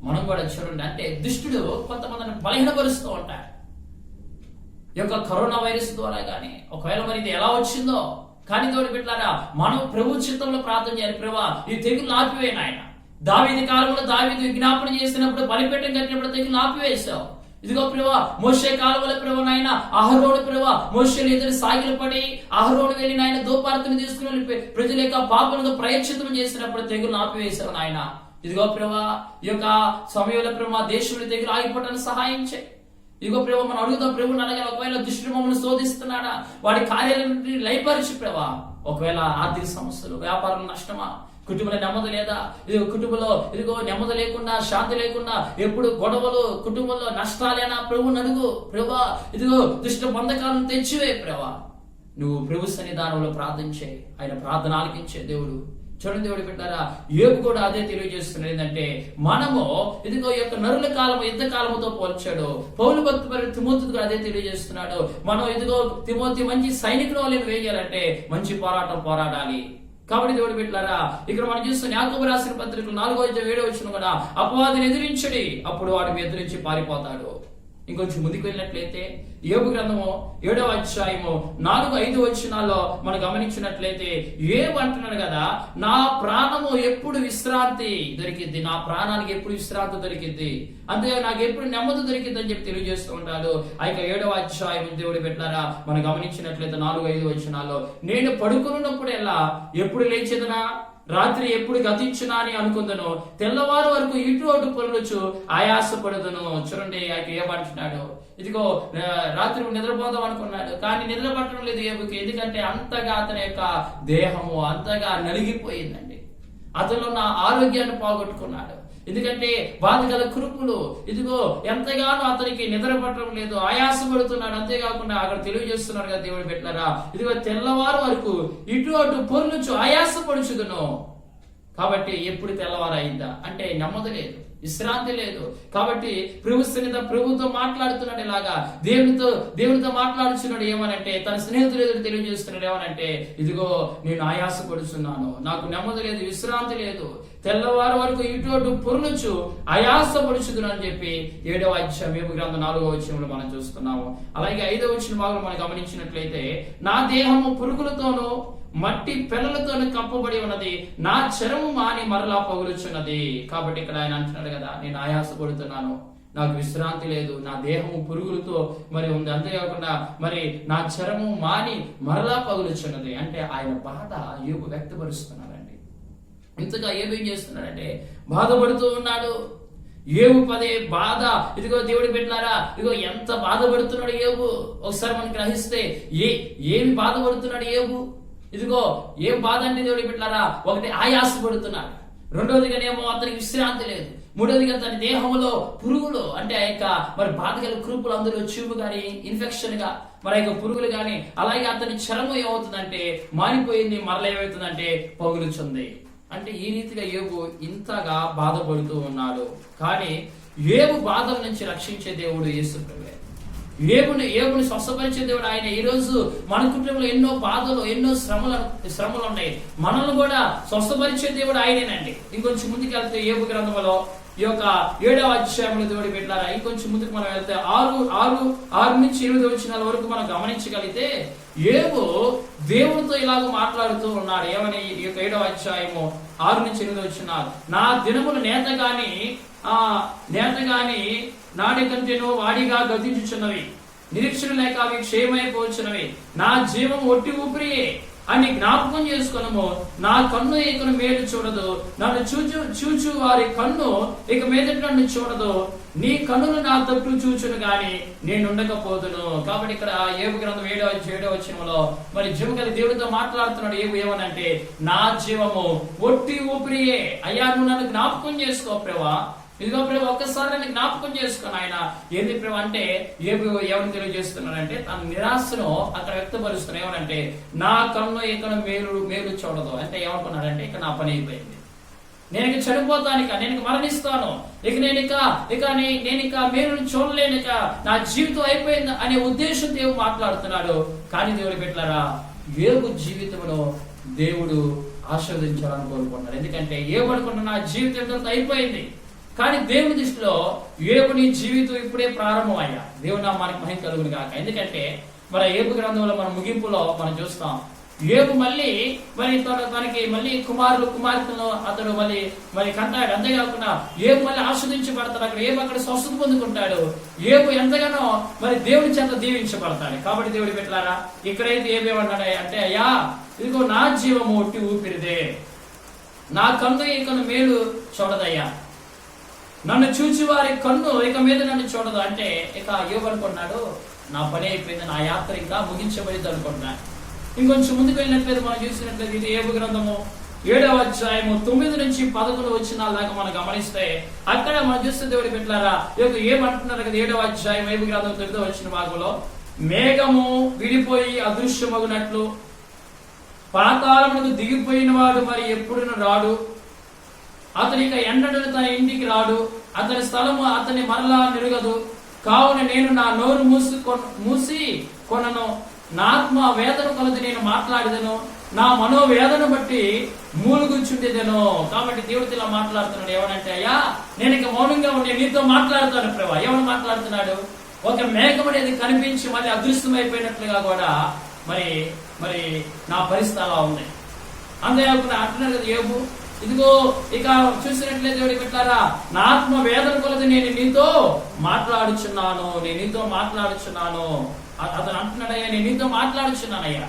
మనం కూడా చూడండి, అంటే దుష్టుడు కొంతమందిని బలహీనపరుస్తూ ఉంటాడు. ఈ యొక్క కరోనా వైరస్ ద్వారా కానీ ఒకవేళ మరి ఇది ఎలా వచ్చిందో కానీ దేవుడు బిడ్డలారా, మనం ప్రభు చిత్తంలో ప్రార్థన చేయాలి. ప్రభా, ఈ తెగులు ఆపివేయను. ఆయన దావీదు కాలంలో దావీదు విజ్ఞాపన చేసినప్పుడు, బలిపీఠం కట్టినప్పుడు తెగులు ఆపివేశావు. ఇదిగో ప్రభా, మోషే కాలంలో ప్రభు నాయన అహరోను ప్రభా, మోషేలు ఎదురు సాగిలు పడి అహరోను వెళ్ళి నాయన ధూపార్తిని తీసుకుని వెళ్ళి ప్రజల యొక్క పాపలతో ప్రయత్నం చేసినప్పుడు తెగులు ఆపివేశావు నాయన. ఇదిగో ప్రభా, ఈ యొక్క సమయంలో ప్రభా దేశంలో తెగులు ఆగిపోవడానికి సహాయం చేయి. ఇదిగో ప్రభా, మనం అడుగుతాం ప్రభుని అడగాలి. ఒకవేళ దుష్టుడు మమ్మల్ని శోధిస్తున్నాడా, వాడి కార్యాలన్నీ లయపరిచి ప్రభా. ఒకవేళ ఆర్థిక సమస్యలు, వ్యాపారం నష్టమా, కుటుంబంలో నెమ్మది లేదా, ఇదిగో కుటుంబంలో ఇదిగో నెమ్మది లేకుండా, శాంతి లేకుండా, ఎప్పుడు గొడవలు, కుటుంబంలో నష్టాలేనా, ప్రభుని అడుగు. ప్రభా, ఇదిగో దుష్ట బంధకాలను తెచ్చివే ప్రభా. నువ్వు ప్రభు సన్నిధానంలో ప్రార్థన చేయి. ఆయన ప్రార్థన ఆలకించే దేవుడు. చూడండి దేవుడు పెట్టారా, యోబు కూడా అదే తెలియజేస్తున్నారు. ఏంటంటే మనము ఇదిగో ఈ యొక్క నరుల కాలము యుద్ధ కాలముతో పోల్చాడు. పౌలు భక్తుడు తిమోతికి కూడా అదే తెలియజేస్తున్నాడు. మనం ఇదిగో తిమోతి మంచి సైనికుడు వాళ్ళని వేయాలంటే మంచి పోరాటం పోరాడాలి. కాబట్టి దేవుడు బిడ్డలారా, ఇక్కడ మనం చూస్తున్న యాకోబు రాసిన పత్రికలు 4:7 కూడా అపవాదిని ఎదిరించడి, అప్పుడు వాడిని ఎదిరించి పారిపోతాడు. ఇంకొంచెం ముందుకు వెళ్ళినట్లయితే యోబు గ్రంథము 7వ అధ్యాయము 4-5 మనం గమనించినట్లయితే యోబు అంటున్నాడు కదా, నా ప్రాణము ఎప్పుడు విశ్రాంతి దొరికిద్ది, నా ప్రాణానికి ఎప్పుడు విశ్రాంతి దొరికిద్ది, అంతే నాకు ఎప్పుడు నెమ్మది దొరికిద్ది అని చెప్పి తెలియజేస్తూ ఉంటాడు. ఆ యొక్క 7వ అధ్యాయం దేవుడు పెట్టారా, మనం గమనించినట్లయితే 4-5 నేను పడుకున్నప్పుడు ఎలా ఎప్పుడు లేచేదనా, రాత్రి ఎప్పుడు గతించునా అని అనుకుందను, తెల్లవారు వరకు ఇటు అటు పొరలుచు ఆయాసపడదును. చూడండి ఏమంటున్నాడు, ఇదిగో రాత్రి నిద్రపోదాం అనుకున్నాడు, కానీ నిద్ర పట్టడం లేదు ఏబుకి. ఎందుకంటే అంతగా అతని యొక్క దేహము అంతగా నలిగిపోయిందండి. అతను నా ఆరోగ్యాన్ని పోగొట్టుకున్నాడు. ఎందుకంటే బాధ గల కురుపులు, ఇదిగో ఎంతగానో అతనికి నిద్ర పట్టడం లేదు, ఆయాసపడుతున్నాడు. అంతేకాకుండా అక్కడ తెలియజేస్తున్నాడు కదా దేవుడు పెట్టారా, ఇదిగో తెల్లవారు వరకు ఇటు అటు పొర్లుచు ఆయాసపడుచుదును. కాబట్టి ఎప్పుడు తెల్లవారు అయిందా అంటే నెమ్మది లేదు, విశ్రాంతి లేదు. కాబట్టి ప్రభుతో మాట్లాడుతున్నాడు. ఇలాగా దేవునితో మాట్లాడుతున్నాడు. ఏమనంటే తన స్నేహితులు ఎదురు తెలియజేస్తున్నాడు. ఏమనంటే ఇదిగో నేను ఆయాసపడుచున్నాను, నాకు నెమ్మది లేదు, విశ్రాంతి లేదు, తెల్లవారు వరకు ఇటు అటు పొర్లుచు ఆయాసపడుచుదును అని చెప్పి 7వ అధ్యాయం యోబు గ్రంథం 4వ వచనంలో మనం చూస్తున్నాము. అలాగే 5వ వచనం భాగంలో మనం గమనించినట్లయితే నా దేహము పురుగులతోనూ మట్టి పెళ్ళలతోనూ కప్పబడి ఉన్నది, నా చర్మము మాని మరలా పగులుచున్నది. కాబట్టి ఇక్కడ ఆయన అంటున్నాడు కదా, నేను ఆయాసపడుతున్నాను, నాకు విశ్రాంతి లేదు, నా దేహము పురుగులతో మరి ఉంది, అంతేకాకుండా మరి నా చర్మము మాని మరలా పగులుచున్నది. అంటే ఆయన బాధ యోబు వ్యక్తపరుస్తున్నాడండి. ఇంతగా ఏం చేస్తున్నాడంటే బాధపడుతూ ఉన్నాడు. యోబు పదే బాధ. ఇదిగో దేవుడి పెట్టారా, ఇదిగో ఎంత బాధపడుతున్నాడు యోబు. ఒకసారి మనం గ్రహిస్తే ఏమి బాధపడుతున్నాడు యోబు. ఇదిగో ఏం బాధ అంటే దేవుడి పెట్టారా, ఒకటి ఆయాసపడుతున్నాడు, రెండోదిగానేమో అతనికి విశ్రాంతి లేదు, మూడోదిగా తన దేహంలో పురుగులు అంటే ఆ యొక్క మరి బాధ గల కురుపులు, అందులో చీము గాని ఇన్ఫెక్షన్ గా మరి యొక్క పురుగులు గాని, అలాగే అతని చర్మం ఏమవుతుందంటే మారిపోయింది, మరల ఏమవుతుందంటే పగులుచుంది. అంటే ఈ రీతిగా యోబు ఇంతగా బాధపడుతూ ఉన్నాడు. కానీ యోబు బాధల నుంచి రక్షించే దేవుడు యేసు ప్రభువే. యోబుని స్వస్థపరిచే దేవుడు ఆయన. ఈ రోజు మన కుటుంబంలో ఎన్నో బాధలు, ఎన్నో శ్రమలు ఉన్నాయి. మనల్ని కూడా స్వస్థపరిచే దేవుడు ఆయనేనండి. ఇంకొంచెం ముందుకు వెళ్తే యోబు గ్రంథంలో ఈ యొక్క 7వ అధ్యాయంలో దేవుడు పెట్టారా, ఇంకొంచెం ముందుకు మనం వెళ్తే 6-8 వరకు మనం గమనించగలిగితే యోబు దేవుడితో ఇలాగ మాట్లాడుతూ ఉన్నాడు. ఏమని ఈ యొక్క 7వ అధ్యాయము 6-8 నా దినములు నేత గాని నాడి కంటేనో వాడిగా గతించుచున్నవి, నిరీక్షణ లేక అవి క్షేమైపోచున్నవి, నా జీవం ఒట్టి ఊపిరియే అని జ్ఞాపకం చేసుకున్నాము. నా కన్ను ఇక మేలు చూడదు, నన్ను చూచు వారి కన్ను ఇక మీదట నన్ను చూడదు, నీ కన్నులు నా తట్టు చూచును గాని నేను ఉండకపోదును. కాబట్టి ఇక్కడ యోబు గ్రంథం 7వ వచనంలో మరి జీవగల దేవుడితో మాట్లాడుతున్నాడు. ఏమనంటే నా జీవము ఒట్టి ఊపిరియే, అయ్యా నువ్వు నన్ను జ్ఞాపకం చేసుకో ప్రభా, ఇదిగో ప్రభు ఒక్కసారి నన్ను జ్ఞాపకం చేసుకుని. ఆయన ఏంది ప్రభు అంటే ఎవరు తెలియజేస్తున్నాడంటే తన నిరాశను అక్కడ వ్యక్తపరుస్తున్నా. ఏమనంటే నా కన్ను ఇక్కడ మేలు చూడదు అంటే ఏమనుకున్నాడంటే ఇక నా పని అయిపోయింది, నేను ఇక చనిపోతానిక, నేను మరణిస్తాను, నేను ఇక మేలును చూడలేనిక, నా జీవితం అయిపోయింది అనే ఉద్దేశం దేవుడు మాట్లాడుతున్నాడు. కానీ దేవుడు పెట్టారా, యోబు జీవితంలో దేవుడు ఆశీర్వదించాలని కోరుకున్నాడు. ఎందుకంటే ఏమనుకున్నా నా జీవితం అయిపోయింది. కానీ దేవుని దృష్టిలో యోబుని జీవితం ఇప్పుడే ప్రారంభం అయ్యా. దేవుడు నామానికి మహిమ కలుగును గాక. ఎందుకంటే మరి యోబు గ్రంథంలో మన ముగింపులో మనం చూస్తాం, యోబు మళ్ళీ మరి తనకి మళ్ళీ కుమారులు కుమార్తెలను అతడు మరి కంటాడు. అంతేకాకుండా యోబు మళ్ళీ ఆస్వాదించబడతాడు. అక్కడ స్వస్థత పొందుకుంటాడు. యోబు ఎంతగానో మరి దేవుని చేత దీవించబడతాడు. కాబట్టి దేవుడి పెట్టారా, ఇక్కడైతే ఏమేమన్నాడు అంటే, అయ్యా ఇదిగో నా జీవము ఒట్టి ఊపిరిదే, నా కన్ను ఇక మేలు చూడదయ్యా, నన్ను చూచి వారి కన్ను ఇక మీద నన్ను చూడదు. అంటే ఇక యోబు అనుకున్నాడు, నా పని అయిపోయింది, నా యాత్ర ఇంకా ముగించబడింది అనుకుంటున్నాను. ఇంకొంచెం ముందుకు వెళ్ళినట్లయితే మనం చూసినట్లయితే ఇది యోబు గ్రంథము 7వ అధ్యాయము 9 నుంచి 11 వచనాల దాకా మనం గమనిస్తే అక్కడ మనం చూస్తే దేవుడి పెట్టారా ఏమంటున్నారు కదా, 7వ అధ్యాయం యోబు గ్రంథం 9వ వచన భాగంలో, మేఘము విడిపోయి అదృశ్యమగునట్లు పాతాళమునకు దిగిపోయిన వాడు మరి ఎప్పుడును రాడు, అతనిక ఎండడు తన ఇంటికి రాడు, అతని స్థలము అతని మరలా నిరుగదు. కావున నేను నా నోరు మూసి కొనను, నా ఆత్మ వేదన కొలది నేను మాట్లాడేదను, నా మనోవేదన బట్టి మూలుగుచుండేదను. కాబట్టి దేవుడితో ఇలా మాట్లాడుతున్నాడు. ఏమనంటే, అయ్యా నేను ఇక మౌనంగా ఉండి నీతో మాట్లాడుతాను ప్రభా. ఎవరు మాట్లాడుతున్నాడు? ఒక మేఘం అనేది కనిపించి మళ్ళీ అదృశ్యమైపోయినట్లుగా కూడా మరి మరి నా పరిస్థితి అలా ఉంది. అంతేకాకుండా అంటున్నారు కదా యోబు, ఇదిగో ఇక చూసినట్లయితే దేవుడి పెట్టారా, నా ఆత్మ వేదన కొలది నేను నీతో మాట్లాడుచున్నాను, నేను నీతో మాట్లాడుచున్నాను. అతను అంటున్నాడయ్యా, నేను నీతో మాట్లాడుచున్నానయ్యా,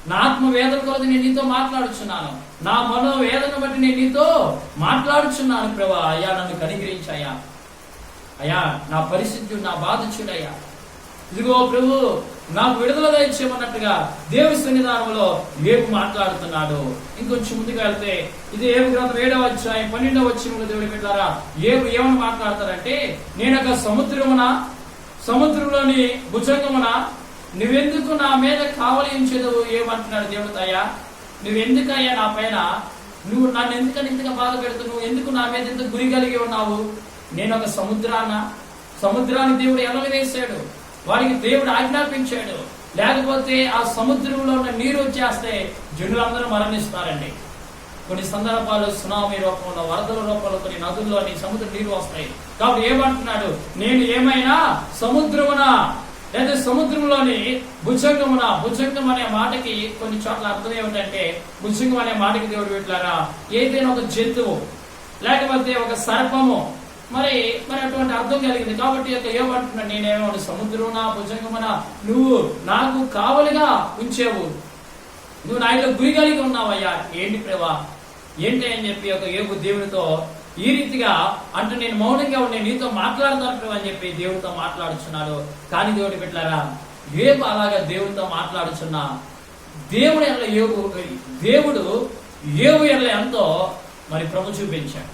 నా ఆత్మ వేదన కొలది నేను నీతో మాట్లాడుచున్నాను, నా మనో వేదన బట్టి నేను నీతో మాట్లాడుచున్నాను ప్రభా. అయ్యా నన్ను కనికరించాయా, అయ్యా నా పరిస్థితి నా బాధ చూడయ్యా, ఇదిగో ప్రభు నాకు విడుదల దయచేయమన్నట్టుగా దేవుడి సన్నిధానంలో యోబు మాట్లాడుతున్నాడు. ఇంకొంచెం ముందుకు వెళ్తే ఇది యోబు గ్రంథం 7వ అధ్యాయం 12వ వచనంలో దేవుడి పెట్టారా యోబు ఏమని మాట్లాడతారంటే, నేనొక సముద్రంలోని భుజంగమున నువ్వెందుకు నా మీద కావలించేదవు ఏమంటున్నాడు దేవుడు. అయ్యా నువ్వెందుకయ్యా నా పైన, నువ్వు నన్ను ఎందుకని ఇంతగా బాధ పెడుతున్నావు, నువ్వు ఎందుకు నా మీద ఇంత గురి కలిగి ఉన్నావు? నేను ఒక సముద్రాన్ని దేవుడు ఎలలు వేశాడు, వాడికి దేవుడు ఆజ్ఞాపించాడు, లేకపోతే ఆ సముద్రంలో ఉన్న నీరు వచ్చేస్తే జనులందరూ మరణిస్తారండి. కొన్ని సందర్భాలు సునామీ రూపంలో, వరదల రూపంలో, కొన్ని నదుల్లోని సముద్ర నీరు వస్తాయి. కాబట్టి ఏమంటున్నాడు, నేను ఏమైనా సముద్రమునా లేదా సముద్రంలోని భుజంగం అనే మాటకి కొన్ని చోట్ల అర్థం ఏమిటంటే, భుజంగం అనే మాటకి దేవుడు పెట్టారా ఏదైనా ఒక జంతువు లేకపోతే ఒక సర్పము మరి అటువంటి అర్థం కలిగింది. కాబట్టి ఏమంటున్నాడు, నేనేమో సముద్రమునా భుజంగమునా నువ్వు నాకు కావలిగా ఉంచేవు, నువ్వు నా ఇంట్లో గురి కలిగి ఉన్నావయ్యా, ఏంటి ప్రభా ఏంటి అని చెప్పి యోబు దేవునితో ఈ రీతిగా అంటే, నేను మౌనంగా ఉండి నీతో మాట్లాడతాను ప్రభు అని చెప్పి దేవుడితో మాట్లాడుచున్నాడు. కానీ దేవుడి పెట్టారా యోబు అలాగా దేవుడితో మాట్లాడుచున్నా దేవుడు యోబు ఎడల ఎంతో మరి ప్రభు చూపించాడు.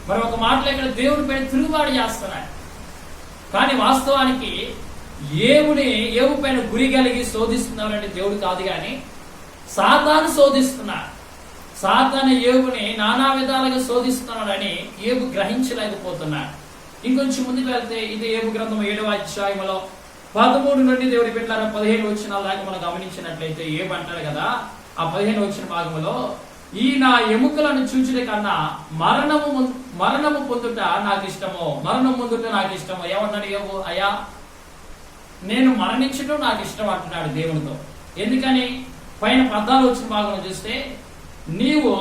మరి ఒక మాటలో ఇక్కడ దేవుడి పైన తిరుగుబాటు చేస్తున్నాడు. కానీ వాస్తవానికి యోబు పైన గురి కలిగి శోధిస్తున్నాడంటే దేవుడు కాదు, కానీ సాతాను శోధిస్తున్నాడు. సాతాను యోబుని నానా విధాలుగా శోధిస్తున్నాడని యోబు గ్రహించలేకపోతున్నాడు. ఇంకొంచెం ముందుకు వెళ్తే ఇది యోబు గ్రంథం 7వ అధ్యాయంలో 13 నుండి దేవుడి పెట్టారా 15 వచనాల దాకా మనం గమనించినట్లయితే యోబు అంటాడు కదా, ఆ 15 వచన భాగంలో, ఈ నా ఎముకలను చూచుట కన్నా మరణము పొందుట నాకు ఇష్టము, మరణం పొందుట నాకు ఇష్టము. ఏమన్నాడు యోబు, అయ్యా నేను మరణించడం నాకు ఇష్టం అంటున్నాడు దేవునితో. ఎందుకని? పైన 14 వచ్చిన భాగంలో చూస్తే, నీవు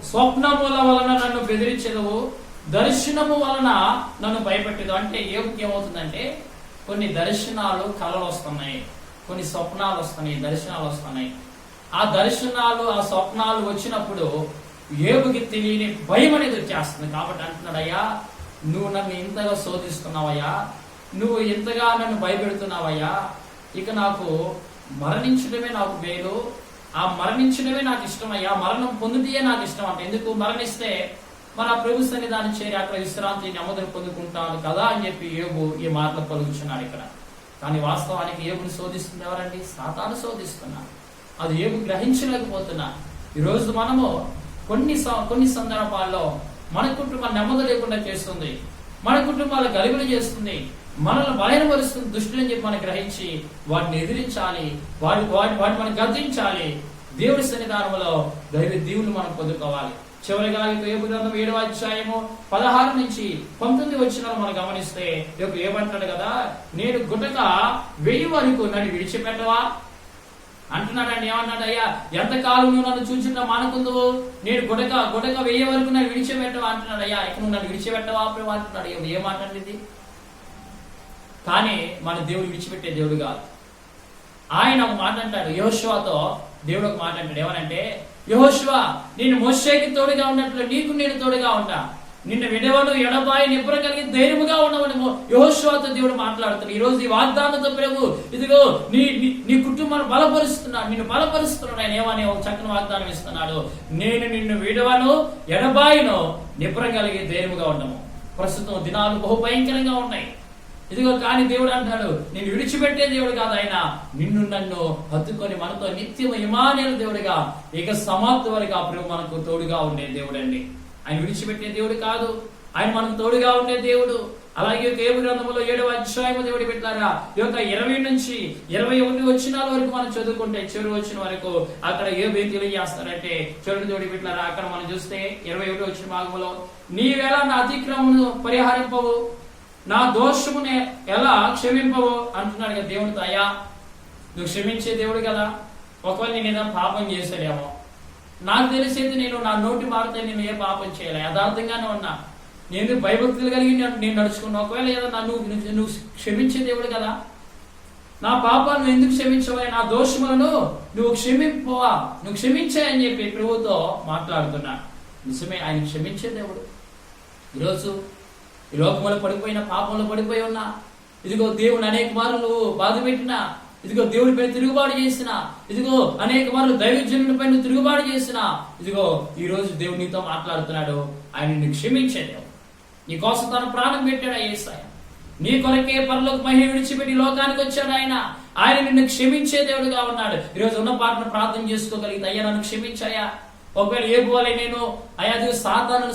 స్వప్నముల వలన నన్ను బెదిరించదవు, దర్శనము వలన నన్ను భయపెట్టదు. అంటే ఏమవుతుందంటే, కొన్ని దర్శనాలు కళలు వస్తున్నాయి, కొన్ని స్వప్నాలు వస్తున్నాయి, దర్శనాలు వస్తున్నాయి. ఆ దర్శనాలు ఆ స్వప్నాలు వచ్చినప్పుడు యోబుకి తెలియని భయం అనేది వచ్చేస్తుంది. కాబట్టి అంటున్నాడు, అయ్యా నువ్వు నన్ను ఇంతగా శోధిస్తున్నావయ్యా, నువ్వు ఇంతగా నన్ను భయపెడుతున్నావయ్యా, ఇక నాకు మరణించడమే నాకు మేలు, ఆ మరణించడమే నాకు ఇష్టమయ్యా, మరణం పొందుటే నాకు ఇష్టం. అంటే ఎందుకు? మరణిస్తే మన ప్రభు సన్నిధానం చేరి అక్కడ విశ్రాంతి నెమ్మదిని పొందుకుంటాను కదా అని చెప్పి యోబు ఈ మాటలు పలుకుచున్నాడు ఇక్కడ. కానీ వాస్తవానికి యోబుని శోధిస్తుంది ఎవరండి? సాతాను శోధిస్తున్నాడు. అది యోబు గ్రహించలేకపోతున్నా. ఈరోజు మనము కొన్ని సందర్భాల్లో మన కుటుంబం నెమ్మది లేకుండా చేస్తుంది, మన కుటుంబాల గలిబిలి చేస్తుంది, మనల్ని బలహీనపరుస్తుంది దుష్టులని చెప్పి మనం గ్రహించి వాటిని ఎదిరించాలి, వాటిని మనం గద్దించాలి. దేవుడి సన్నిధానంలో దైవ దీవులు మనం పొందుకోవాలి. చివరిగా యోబు గ్రంథం 7వ అధ్యాయము 16 నుంచి 19 వచనాలు మనం గమనిస్తే యోబు ఏమంటాడు కదా, నేను గుటక 1000 వరకు నన్ను విడిచిపెట్టవా, అంటున్నాడండి. ఏమన్నాడు? అయ్యా ఎంతకాలం నువ్వు నన్ను చూచుంటా మానకుందువు, నేను గుడక వెయ్యే వరకు నన్ను విడిచిపెట్టవా అంటున్నాడు. అయ్యా ఇక నువ్వు నన్ను విడిచిపెట్టవా ప్రభు అంటున్నాడు. ఏ మాట అండి ఇది? కానీ మన దేవుడు విడిచిపెట్టే దేవుడు కాదు. ఆయన ఒక మాట అంటాడు యెహోషువతో. దేవుడు ఒక మాట అంటాడు. ఏమనంటే, యెహోషువ నేను మోషేకి తోడుగా ఉన్నట్లు నీకు నేను తోడుగా ఉంటా, నిన్ను విడవను ఎడబాయి నిబ్బరం కలిగి ధైర్యముగా ఉండవని యెహోషువతో దేవుడు మాట్లాడుతున్నాడు. ఈ రోజు ఈ వాగ్దానంతో ప్రభు ఇదిగో నీ కుటుంబాన్ని బలపరుస్తున్నాడు, నిన్ను బలపరుస్తున్నాడు. ఆయన ఏమని ఒక చక్కని వాగ్దానం ఇస్తున్నాడు. నేను నిన్ను విడవను ఎడబాయిను నిబ్బరం కలిగి ధైర్యముగా ఉండము. ప్రస్తుతం దినాలు బహు భయంకరంగా ఉన్నాయి. ఇదిగో కానీ దేవుడు అంటాడు, నేను విడిచిపెట్టే దేవుడు కాదు ఆయన, నిన్ను నన్ను హత్తుకొని మనతో నిత్యం ఇమానుయేలు దేవుడిగా ఇక సమాప్తి వరకు ఆ ప్రభు మనకు తోడుగా ఉండే దేవుడు అండి. ఆయన విడిచిపెట్టే దేవుడు కాదు, ఆయన మనకు తోడుగా ఉండే దేవుడు. అలాగే యోబు గ్రంథంలో 7వ అధ్యాయం దేవుడు పెట్టారా, ఈ యొక్క 20 నుంచి 21 వచనాల వరకు మనం చదువుకుంటే చివరి వచ్చిన వరకు అక్కడ యోబు ఏం తెలియజేస్తారంటే, చివరి దేవుడు పెట్టారా అక్కడ మనం చూస్తే 21 వచ్చిన భాగంలో, నీవేళ నా అతిక్రమను పరిహరింపవు, నా దోషమునే ఎలా క్షమింపవు అంటున్నాడు కదా దేవుడితో. అయ్యా నువ్వు క్షమించే దేవుడు కదా, ఒకవేళ నేను ఏదైనా పాపం చేశాడేమో, నాకు తెలిసేది నేను నా నోటి మారితే నేను ఏ పాపం చేయలే, యథార్థంగానే ఉన్నా, నేను భయభక్తులు కలిగి నేను నడుచుకున్నా, ఒకవేళ ఏదైనా నువ్వు క్షమించే దేవుడు కదా, నా పాపాలను ఎందుకు క్షమించవా, నా దోషములను నువ్వు క్షమింపవా, నువ్వు క్షమించే అని చెప్పి ప్రభువుతో మాట్లాడుతున్నా. నిజమే, ఆయన క్షమించే దేవుడు. ఈరోజు ఈ లోకంలో పడిపోయిన, పాపంలో పడిపోయి ఉన్నా, ఇదిగో దేవుని అనేక మార్లు బాధ పెట్టినా, ఇదిగో దేవుడి పైన తిరుగుబాటు చేసిన, ఇదిగో అనేక మార్లు దైవజనుల పైన తిరుగుబాటు చేసిన, ఇదిగో ఈ రోజు దేవుడు నీతో మాట్లాడుతున్నాడు. ఆయన నిన్ను క్షమించే దేవుడు, నీ కోసం తన ప్రాణం పెట్టాడు యేసయ్య, నీ కొరకే పరలోక మహిమ విడిచిపెట్టి లోకానికి వచ్చాడు ఆయన. ఆయన నిన్ను క్షమించే దేవుడుగా ఉన్నాడు. ఈరోజు ఉన్న పాటను ప్రార్థన చేసుకోగలిగితే, అయ్యా నన్ను క్షమించాయా, ఒకవేళ ఏ పోలే నేను అయ్యా సాతాను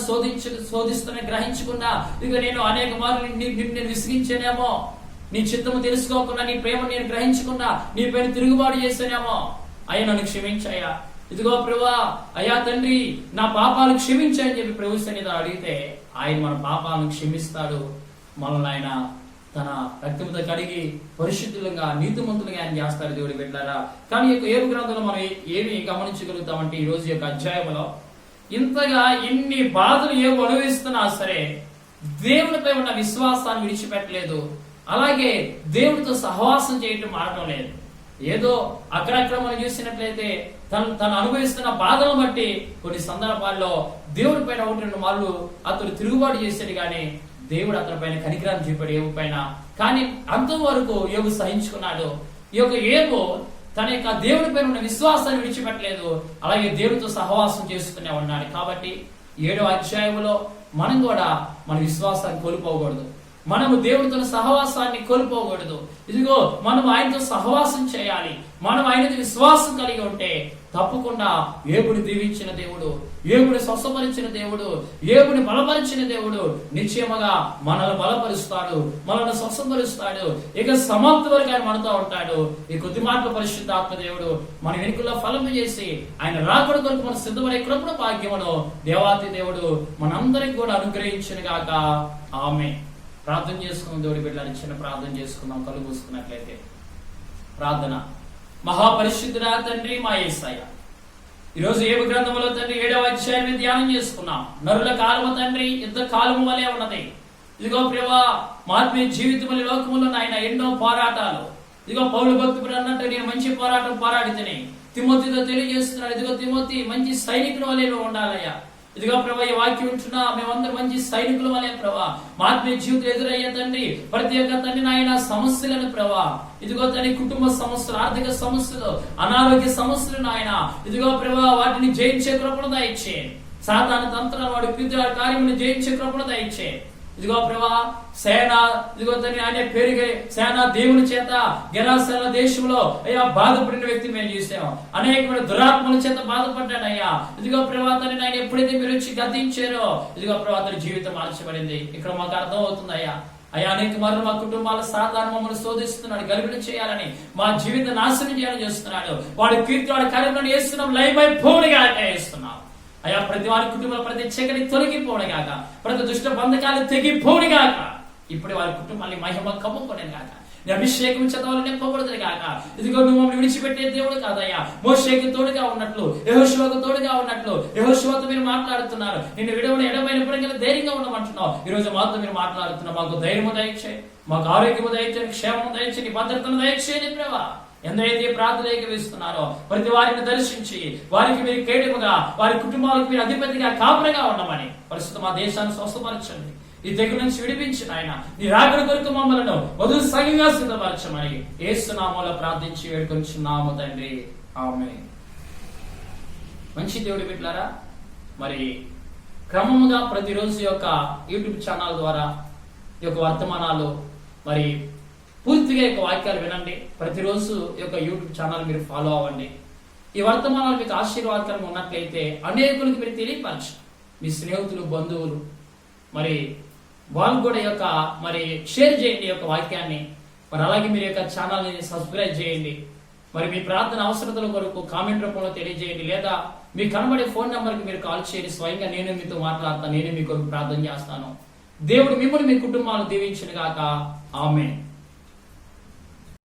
శోధిస్తున్నా గ్రహించకుండా ఇక నేను అనేక మార్లు నేను విసిగించానేమో, నీ చిత్తము తెలుసుకోకుండా, నీ ప్రేమ నేను గ్రహించకుండా నీ పైన తిరుగుబాటు చేశానేమో, అయ్యా నన్ను క్షమించాయా, ఇదిగో ప్రభువా అయ్యా తండ్రి నా పాపాలు క్షమించాయని చెప్పి ప్రభు సన్నిధిలో అడిగితే ఆయన మన పాపాలను క్షమిస్తాడు. మనల్ని ఆయన తన రక్తంతో కడిగి పరిశుద్ధులుగా నీతిమంతులుగా ఆయన చేస్తాడు దేవుడి బిడ్డలారా. కానీ ఈ యొక్క యోబు గ్రంథంలో మనం ఏమి గమనించగలుగుతామంటే, ఈ రోజు యొక్క అధ్యాయంలో ఇంతగా ఎన్ని బాధలు ఏమి అనుభవిస్తున్నా సరే దేవునిపై ఉన్న విశ్వాసాన్ని విడిచిపెట్టలేదు. అలాగే దేవుడితో సహవాసం చేయటం మారడం లేదు. ఏదో అక్కడక్కడ మనం చూసినట్లయితే తను అనుభవిస్తున్న బాధలను బట్టి కొన్ని సందర్భాల్లో దేవుడి పైన 1-2 మార్లు అతడు తిరుగుబాటు చేశాడు, కానీ దేవుడు అతని పైన కనికరాన్ని చూపాడు యోబు పైన. కానీ అంతవరకు యోబు సహించుకున్నాడు. ఈ యొక్క యోబు తన యొక్క దేవుడి పైన ఉన్న విశ్వాసాన్ని విడిచిపెట్టలేదు, అలాగే దేవుడితో సహవాసం చేస్తూనే ఉన్నాడు. కాబట్టి 7వ అధ్యాయంలో మనం కూడా మన విశ్వాసాన్ని కోల్పోకూడదు, మనము దేవుడితో సహవాసాన్ని కోల్పోకూడదు. ఇదిగో మనం ఆయనతో సహవాసం చేయాలి. మనం ఆయనతో విశ్వాసం కలిగి ఉంటే తప్పకుండా యోబుని దీవించిన దేవుడు, యోబుని స్వస్థపరిచిన దేవుడు, యోబుని బలపరిచిన దేవుడు నిశ్చయముగా మనల్ని బలపరుస్తాడు, మనల్ని స్వస్థపరుస్తాడు. ఇక సమాప్తి వరకు ఆయన మనతో ఉంటాడు. ఈ కొద్ది మాటల పరిశుద్ధాత్మ దేవుడు మన వెనుకల్లో ఫలము చేసి ఆయన రాకడ కొరకు మన సిద్ధపడే కృపణ భాగ్యమును దేవాతి దేవుడు మనందరికి కూడా అనుగ్రహించును గాక. ఆమేన్. ప్రార్థన చేసుకుందాం. దేవుడి బిడ్డలని చిన్న ప్రార్థన చేసుకుందాం. కళ్ళు మూసుకున్నట్లయితే ప్రార్థన. మహాపరిశుద్ధుడా తండ్రి మా యేసయ్య, ఈరోజు యోబు గ్రంథంలో తండ్రి 7వ అధ్యాయాన్ని ధ్యానం చేసుకున్నాం. నరుల కాలము తండ్రి యుద్ధ కాలము వలె ఉన్నది. ఇదిగో ప్రభువా మా ఆత్మీయ జీవితంలో లోకములో నాయన ఎన్నో పోరాటాలు, ఇదిగో పౌలు భక్తుడు అన్నట్టు నేను మంచి పోరాటం పోరాడితేనే తిమోతితో తెలియజేస్తున్నాడు. ఇదిగో తిమోతి మంచి సైనికుల వలె నువ్వు ఉండాలయ్యా. ఇదిగో ప్రభా ఈ వాక్యం ఉంటున్నా మేమందరం మంచి సైనికుల వలె ప్రభా మా ఆత్మీయ జీవితం ఎదురయ్యే తండ్రి ప్రతి ఒక్క తండ్రి నాయన సమస్యలను ప్రభా, ఇదిగో తండ్రి కుటుంబ సమస్యలు, ఆర్థిక సమస్యలు, అనారోగ్య సమస్యలు నాయన ఇదిగో ప్రభా వాటిని జయించే కృపణ దయచే, సాతాను తంత్రాలు వాడి పితృ కార్యములు జయించే కృపణ దయచే. ఇదిగో ప్రభా సేన ఇదిగో తండ్రి ఆయన పేరుగా సేన దేవుని చేత గెరాసేన దేశంలో అయ్యా బాధపడిన వ్యక్తిని మేము చూసాం. అనేకమైన దురాత్మల చేత బాధపడ్డాడు అయ్యా. ఇదిగో ప్రభా తండ్రి ఆయన ఎప్పుడైతే మీరు వచ్చి గద్దించారో ఇదిగో ప్రభా తండ్రి జీవితం మార్చబడింది. ఇక్కడ మాకు అర్థం అవుతుంది అయ్యా. అయ్యా అనేక మార్లు మా కుటుంబాల సాధారణ మమ్మల్ని శోధిస్తున్నాడు, గర్భిణి చేయాలని, మా జీవిత నాశనం చేయాలని చేస్తున్నాడు. వాడి కీర్తి వాడి కార్యక్రమం చేస్తున్నాం, లైమైపోనిగా వేస్తున్నాం అయ్యా. ప్రతి వారి కుటుంబంలో ప్రతి చీకటి తొలగిపోవడగాక, ప్రతి దుష్ట బంధకాలు తెగిపోవడగాక, ఇప్పుడు వారి కుటుంబాన్ని మహిమ కమ్ముకోవడం గాక. నీ అభిషేకం చేత వాళ్ళు నింపబడుతుంది కాక. ఇదిగో నువ్వు మమ్మల్ని విడిచిపెట్టే దేవుడు కాదయ్యా. మోషేకి తోడుగా ఉన్నట్లు, యెహోషువకు తోడుగా ఉన్నట్లు యెహోషువతో మీరు మాట్లాడుతున్నారు. నిన్ను విడవని ఎడమైనప్పుడు ధైర్యంగా ఉండమంటున్నావు. ఈ రోజు మాతో మీరు మాట్లాడుతున్నావు. మాకు ధైర్యము దయచేయి, మాకు ఆరోగ్యము దయచేయి, క్షేమము దయచేయి, భద్రతను దయచేయండి ప్రభా. ఎందరైతే ప్రార్థన ఏకీభవిస్తున్నారో ప్రతి వారిని దర్శించి వారికి మీరు కేడముగా, వారి కుటుంబాలకు మీరు అధిపతిగా, కాపురగా ఉండమని ప్రస్తుతం మా దేశాన్ని స్వస్థపరచండి. ఈ తెగుల నుంచి విడిపించిన ఆయన నీ రాకడ కొరకు మమ్మలను వధువు సంఘంగా సిద్ధపరచమని యేసు నామములో ప్రార్థించి వేడుకొంచున్నాము తండ్రి, ఆమేన్. మంచి దేవుడి బిడ్డలారా, మరి క్రమముగా ప్రతిరోజు యొక్క యూట్యూబ్ ఛానల్ ద్వారా ఈ యొక్క వర్తమానాలు మరి పూర్తిగా యొక్క వాక్యాలు వినండి. ప్రతిరోజు యొక్క యూట్యూబ్ ఛానల్ మీరు ఫాలో అవ్వండి. ఈ వర్తమానాలు మీకు ఆశీర్వాదకరంగా ఉన్నట్లయితే అనేకులకు మీరు తెలియపరచు. మీ స్నేహితులు, బంధువులు మరి వాళ్ళు కూడా యొక్క మరి షేర్ చేయండి యొక్క వాక్యాన్ని. మరి అలాగే మీరు యొక్క ఛానల్ని సబ్స్క్రైబ్ చేయండి. మరి మీ ప్రార్థన అవసరతల కొరకు కామెంట్ రూపంలో తెలియజేయండి, లేదా మీ కనబడే ఫోన్ నెంబర్కి మీరు కాల్ చేయండి. స్వయంగా నేను మీతో మాట్లాడతాను, నేనే మీ కొరకు ప్రార్థన చేస్తాను. దేవుడు మిమ్మల్ని, మీ కుటుంబాలను దీవించును గాక. ఆమేన్.